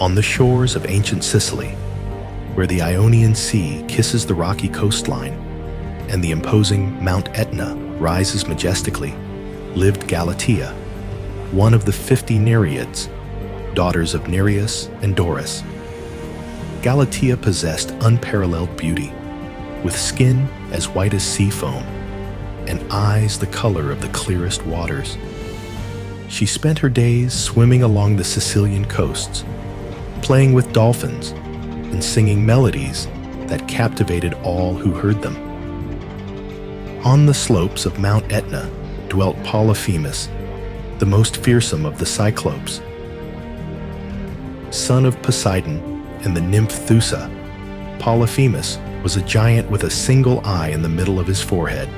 On the shores of ancient Sicily, where the Ionian Sea kisses the rocky coastline and the imposing Mount Etna rises majestically, lived Galatea, one of the 50 Nereids, daughters of Nereus and Doris. Galatea possessed unparalleled beauty, with skin as white as sea foam and eyes the color of the clearest waters. She spent her days swimming along the Sicilian coasts, playing with dolphins and singing melodies that captivated all who heard them. On the slopes of Mount Etna dwelt Polyphemus, the most fearsome of the Cyclops. Son of Poseidon and the nymph Theusa, Polyphemus was a giant with a single eye in the middle of his forehead,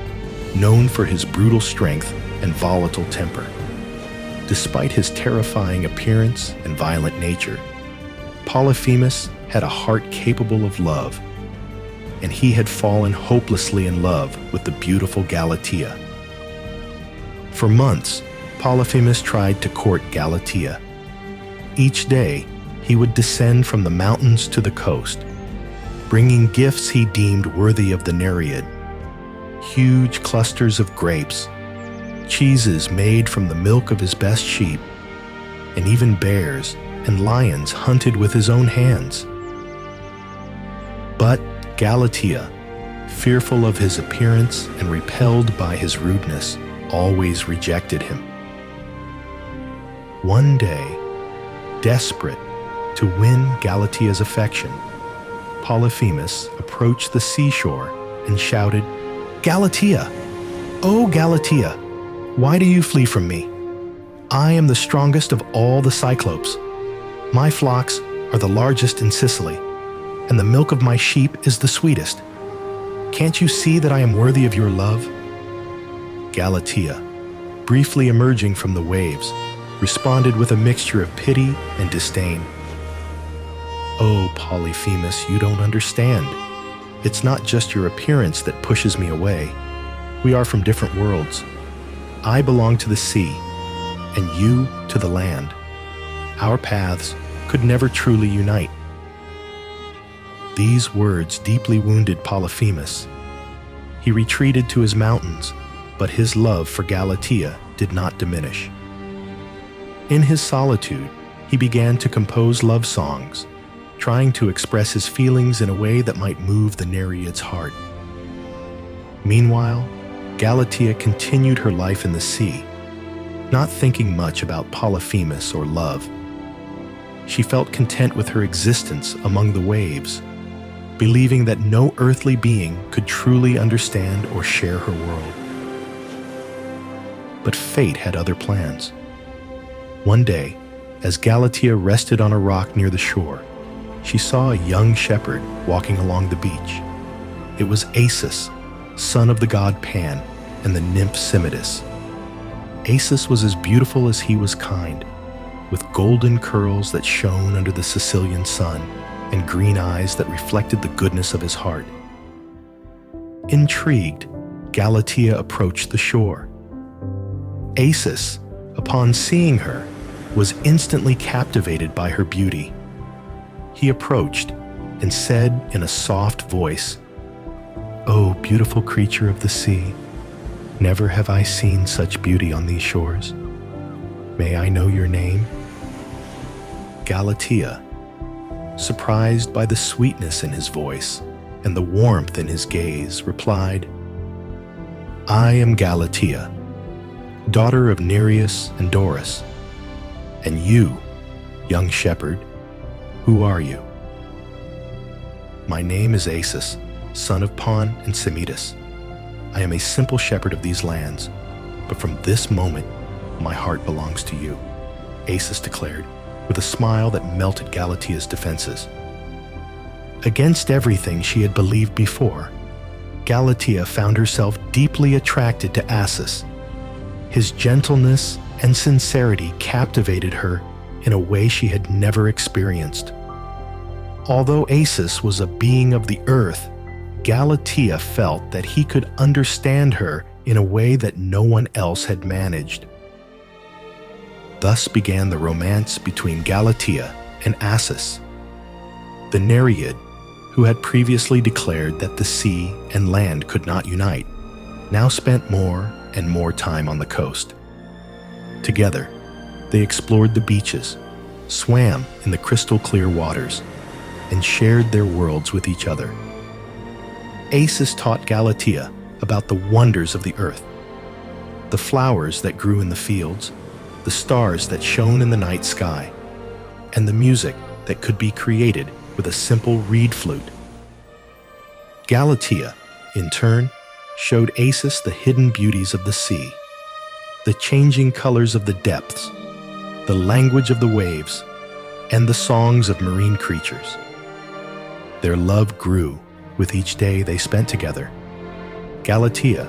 known for his brutal strength and volatile temper. Despite his terrifying appearance and violent nature, Polyphemus had a heart capable of love, and he had fallen hopelessly in love with the beautiful Galatea. For months, Polyphemus tried to court Galatea. Each day, he would descend from the mountains to the coast, bringing gifts he deemed worthy of the Nereid: huge clusters of grapes, cheeses made from the milk of his best sheep, and even bears and lions hunted with his own hands. But Galatea, fearful of his appearance and repelled by his rudeness, always rejected him. One day, desperate to win Galatea's affection, Polyphemus approached the seashore and shouted, "Galatea! Oh, Galatea! Why do you flee from me? I am the strongest of all the Cyclops. My flocks are the largest in Sicily, and the milk of my sheep is the sweetest. Can't you see that I am worthy of your love?" Galatea, briefly emerging from the waves, responded with a mixture of pity and disdain. "Oh, Polyphemus, you don't understand. It's not just your appearance that pushes me away. We are from different worlds. I belong to the sea, and you to the land. Our paths could never truly unite." These words deeply wounded Polyphemus. He retreated to his mountains, but his love for Galatea did not diminish. In his solitude, he began to compose love songs, trying to express his feelings in a way that might move the Nereid's heart. Meanwhile, Galatea continued her life in the sea, not thinking much about Polyphemus or love. She felt content with her existence among the waves, believing that no earthly being could truly understand or share her world. But fate had other plans. One day, as Galatea rested on a rock near the shore, she saw a young shepherd walking along the beach. It was Acis, son of the god Pan and the nymph Semidis. Acis was as beautiful as he was kind, with golden curls that shone under the Sicilian sun and green eyes that reflected the goodness of his heart. Intrigued, Galatea approached the shore. Acis, upon seeing her, was instantly captivated by her beauty. He approached and said in a soft voice, "Oh, beautiful creature of the sea, never have I seen such beauty on these shores. May I know your name?" Galatea, surprised by the sweetness in his voice and the warmth in his gaze, replied, "I am Galatea, daughter of Nereus and Doris. And you, young shepherd, who are you?" "My name is Acis, son of Pan and Semidis. I am a simple shepherd of these lands, but from this moment, my heart belongs to you," Acis declared, with a smile that melted Galatea's defenses. Against everything she had believed before, Galatea found herself deeply attracted to Acis. His gentleness and sincerity captivated her in a way she had never experienced. Although Acis was a being of the earth, Galatea felt that he could understand her in a way that no one else had managed. Thus began the romance between Galatea and Acis. The Nereid, who had previously declared that the sea and land could not unite, now spent more and more time on the coast. Together, they explored the beaches, swam in the crystal-clear waters, and shared their worlds with each other. Acis taught Galatea about the wonders of the earth, the flowers that grew in the fields, the stars that shone in the night sky, and the music that could be created with a simple reed flute. Galatea, in turn, showed Acis the hidden beauties of the sea, the changing colors of the depths, the language of the waves, and the songs of marine creatures. Their love grew with each day they spent together. Galatea,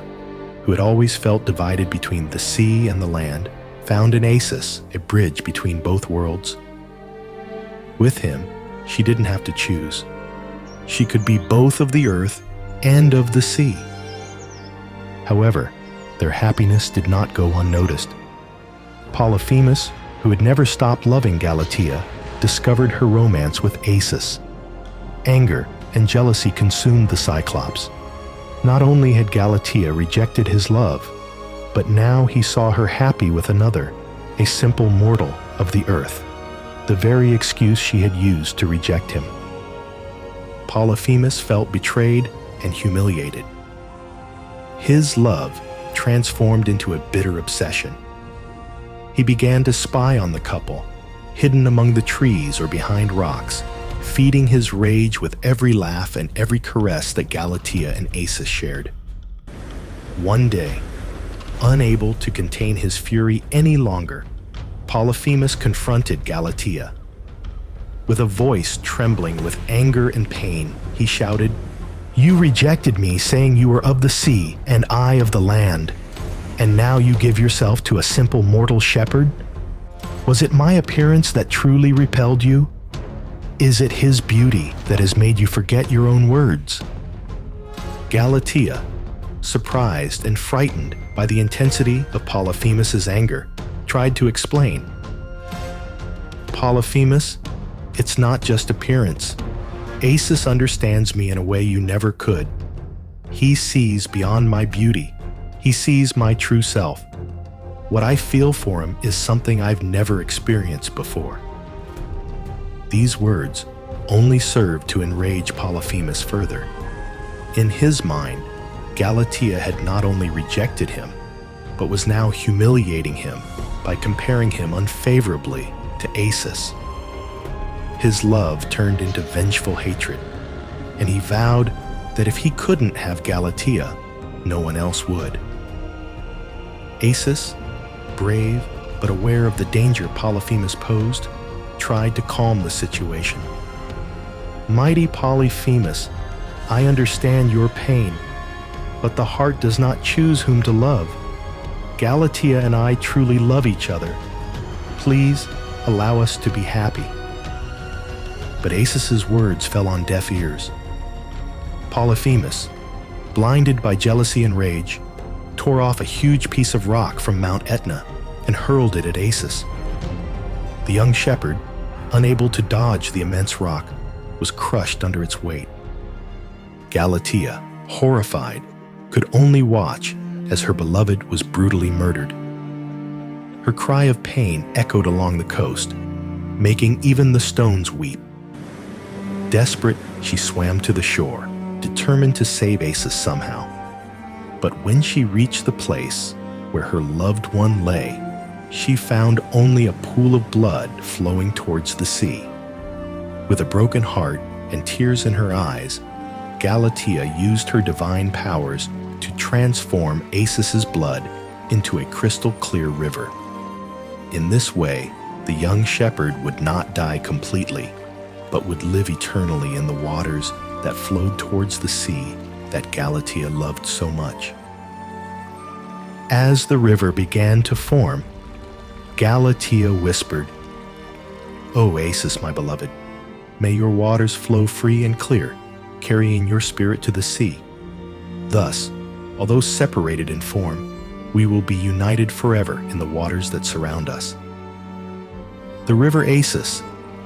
who had always felt divided between the sea and the land, found in Acis a bridge between both worlds. With him, she didn't have to choose. She could be both of the earth and of the sea. However, their happiness did not go unnoticed. Polyphemus, who had never stopped loving Galatea, discovered her romance with Acis. Anger and jealousy consumed the Cyclops. Not only had Galatea rejected his love, but now he saw her happy with another, a simple mortal of the earth, the very excuse she had used to reject him. Polyphemus felt betrayed and humiliated. His love transformed into a bitter obsession. He began to spy on the couple, hidden among the trees or behind rocks, feeding his rage with every laugh and every caress that Galatea and Acis shared. One day, unable to contain his fury any longer, Polyphemus confronted Galatea. With a voice trembling with anger and pain, he shouted, "You rejected me, saying you were of the sea and I of the land, and now you give yourself to a simple mortal shepherd? Was it my appearance that truly repelled you? Is it his beauty that has made you forget your own words?" Galatea, surprised and frightened by the intensity of Polyphemus's anger, tried to explain. "Polyphemus, it's not just appearance. Acis understands me in a way you never could. He sees beyond my beauty. He sees my true self. What I feel for him is something I've never experienced before." These words only served to enrage Polyphemus further. In his mind, Galatea had not only rejected him, but was now humiliating him by comparing him unfavorably to Acis. His love turned into vengeful hatred, and he vowed that if he couldn't have Galatea, no one else would. Acis, brave but aware of the danger Polyphemus posed, tried to calm the situation. "Mighty Polyphemus, I understand your pain, but the heart does not choose whom to love. Galatea and I truly love each other. Please allow us to be happy." But Acis's words fell on deaf ears. Polyphemus, blinded by jealousy and rage, tore off a huge piece of rock from Mount Etna and hurled it at Acis. The young shepherd, unable to dodge the immense rock, was crushed under its weight. Galatea, horrified, could only watch as her beloved was brutally murdered. Her cry of pain echoed along the coast, making even the stones weep. Desperate, she swam to the shore, determined to save Acis somehow. But when she reached the place where her loved one lay, she found only a pool of blood flowing towards the sea. With a broken heart and tears in her eyes, Galatea used her divine powers to transform Acis's blood into a crystal-clear river. In this way, the young shepherd would not die completely, but would live eternally in the waters that flowed towards the sea that Galatea loved so much. As the river began to form, Galatea whispered, "O Acis, my beloved, may your waters flow free and clear, carrying your spirit to the sea. Thus, although separated in form, we will be united forever in the waters that surround us." The river Acis,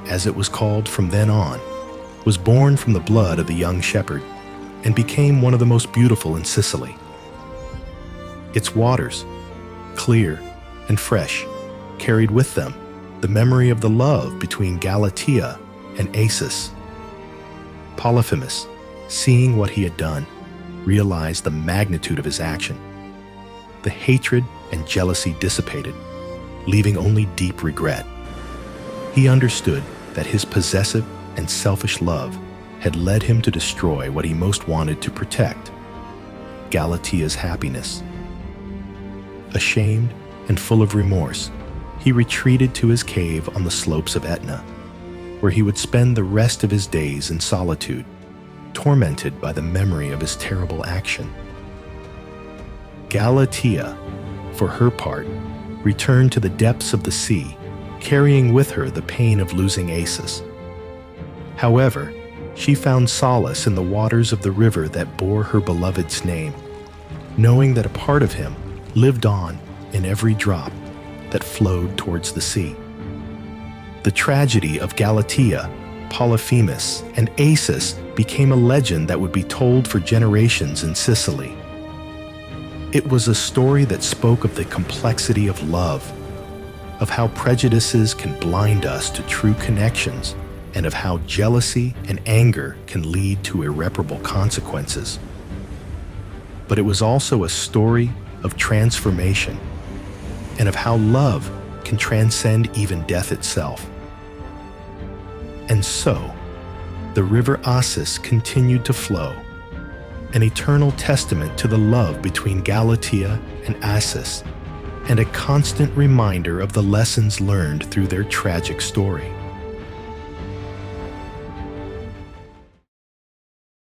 as it was called from then on, was born from the blood of the young shepherd and became one of the most beautiful in Sicily. Its waters, clear and fresh, carried with them the memory of the love between Galatea and Acis. Polyphemus, seeing what he had done, realized the magnitude of his action. The hatred and jealousy dissipated, leaving only deep regret. He understood that his possessive and selfish love had led him to destroy what he most wanted to protect, Galatea's happiness. Ashamed and full of remorse, he retreated to his cave on the slopes of Etna, where he would spend the rest of his days in solitude, tormented by the memory of his terrible action. Galatea, for her part, returned to the depths of the sea, carrying with her the pain of losing Acis. However, she found solace in the waters of the river that bore her beloved's name, knowing that a part of him lived on in every drop that flowed towards the sea. The tragedy of Galatea, Polyphemus, and Acis became a legend that would be told for generations in Sicily. It was a story that spoke of the complexity of love, of how prejudices can blind us to true connections, and of how jealousy and anger can lead to irreparable consequences. But it was also a story of transformation, and of how love can transcend even death itself. And so, the river Acis continued to flow, an eternal testament to the love between Galatea and Acis, and a constant reminder of the lessons learned through their tragic story.